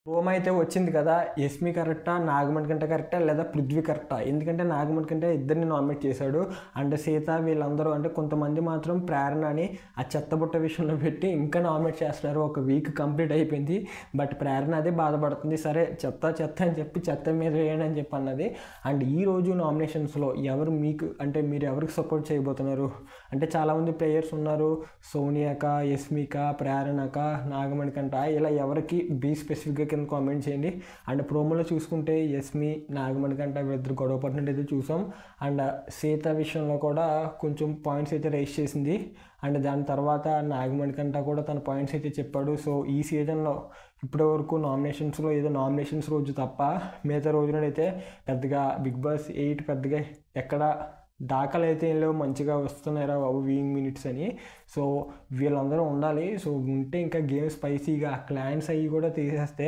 Promo అయితే వచ్చింది కదా, యస్మి కరెక్టా, నాగమణి కంటే కరెక్టా లేదా పృథ్వీ కరెక్టా? ఎందుకంటే నాగమణి కంటే ఇద్దరిని నామినేట్ చేశాడు. అండ్ సీత వీళ్ళందరూ అంటే కొంతమంది మాత్రం ప్రేరణ అని ఆ చెత్తబుట్ట విషయంలో పెట్టి ఇంకా నామినేట్ చేస్తున్నారు. ఒక వీక్ కంప్లీట్ అయిపోయింది, బట్ ప్రేరణ అదే బాధపడుతుంది. సరే చెత్త చెత్త అని చెప్పి చెత్త మీద వేయండి అని చెప్పి అన్నది. అండ్ ఈరోజు నామినేషన్స్లో ఎవరు మీకు అంటే మీరు ఎవరికి సపోర్ట్ చేయబోతున్నారు? అంటే చాలామంది ప్లేయర్స్ ఉన్నారు, సోనియాక, యస్మిక, ప్రేరణక, నాగమణి కంట, ఇలా ఎవరికి బీ స్పెసిఫిక్గా కింద కామెంట్ చేయండి. అండ్ ప్రోమోలో చూసుకుంటే యస్మి, నాగమణి కంట వీళ్ళిద్దరు గొడవ పడినట్టు అయితే చూసాం. అండ్ సీత విషయంలో కూడా కొంచెం పాయింట్స్ అయితే రైజ్ చేసింది. అండ్ దాని తర్వాత నాగమణి కంట కూడా తన పాయింట్స్ అయితే చెప్పాడు. సో ఈ సీజన్లో ఇప్పటివరకు నామినేషన్స్లో ఏదో నామినేషన్స్ రోజు తప్ప మిగతా రోజులైతే పెద్దగా బిగ్ బాస్ 8 పెద్దగా ఎక్కడ దాఖలు అయితే ఏం లేవు, మంచిగా వస్తున్నారా బాబు వ్యూయింగ్ మినిట్స్ అని. సో వీళ్ళందరూ ఉండాలి. సో ఉంటే ఇంకా గేమ్ స్పైసీగా క్లాన్స్ అవి కూడా తీసేస్తే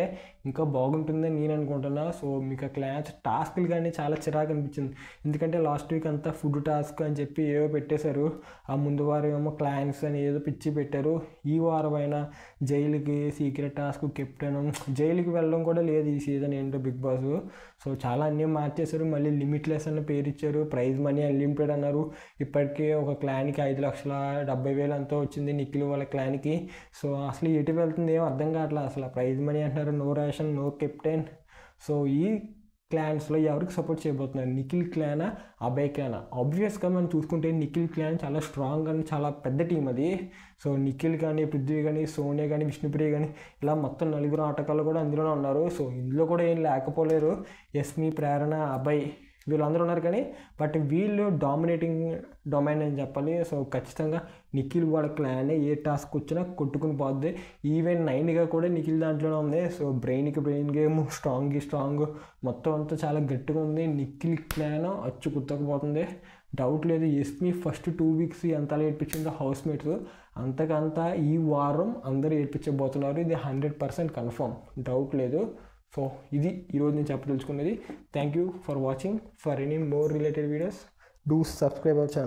ఇంకా బాగుంటుందని నేను అనుకుంటున్నా. సో మీకు ఆ క్లాన్స్ టాస్క్లు కానీ చాలా చిరాకు అనిపించింది. ఎందుకంటే లాస్ట్ వీక్ అంతా ఫుడ్ టాస్క్ అని చెప్పి ఏవో పెట్టేశారు. ఆ ముందు వారం ఏమో క్లాన్స్ అని ఏదో పిచ్చి పెట్టారు. ఈ వారం అయినా జైలుకి సీక్రెట్ టాస్క్, కెప్టెన్, జైలుకి వెళ్ళడం కూడా లేదు ఈ సీజన్ ఏంటో బిగ్ బాస్. సో చాలా అన్నీ మార్చేశారు. మళ్ళీ లిమిట్లెస్ అన్న పేరు ఇచ్చారు, ప్రైజ్ మనీ అన్లిమిటెడ్ అన్నారు. ఇప్పటికే ఒక క్లాన్కి 5,70,000 అంతా వచ్చింది నిఖిల్ వాళ్ళ క్లాన్కి. సో అసలు ఎటు వెళ్తుంది ఏం అర్థం కావట్లేదు. అసలు ప్రైజ్ మనీ అంటున్నారు, no ration, no captain. So ఈ క్లాన్స్లో ఎవరికి సపోర్ట్ చేయబోతున్నారు? నిఖిల్ క్లానా, అభయ్ క్లానా? ఆబ్వియస్గా మనం చూసుకుంటే నిఖిల్ క్లాన్ చాలా స్ట్రాంగ్ అని చాలా పెద్ద టీం అది. సో నిఖిల్ కానీ, పృథ్వీ కానీ, సోనియా కానీ, విష్ణుప్రియ కానీ, ఇలా మొత్తం 4 ఆటగాళ్ళు కూడా అందులోనే ఉన్నారు. సో ఇందులో కూడా ఏం లేకపోలేరు. యస్మి, ప్రేరణ, అభయ్ వీళ్ళందరూ ఉన్నారు. కానీ బట్ వీళ్ళు డొమైన్ అని చెప్పాలి. సో ఖచ్చితంగా నిఖిల్ వాళ్ళ క్లానే ఏ టాస్క్ వచ్చినా కొట్టుకుని పోద్ది. ఈవెన్ 9గా కూడా నిఖిల్ దాంట్లోనే ఉంది. సో బ్రెయిన్కి బ్రెయిన్ గేమ్, స్ట్రాంగ్ మొత్తం అంతా చాలా గట్టిగా ఉంది. నిఖిల్ క్లాన్ అచ్చు కుత్తకపోతుంది, డౌట్ లేదు. యస్మి ఫస్ట్ 2 వీక్స్ ఎంత ఏడ్పించిందో హౌస్ మేట్స్, అంతకంతా ఈ వారం అందరూ ఏడ్పించబోతున్నారు. ఇది 100% కన్ఫర్మ్, డౌట్ లేదు. సో ఇది ఈరోజు నేను చెప్పదలుచుకున్నది. Thank you for watching. For any more related videos do subscribe our channel.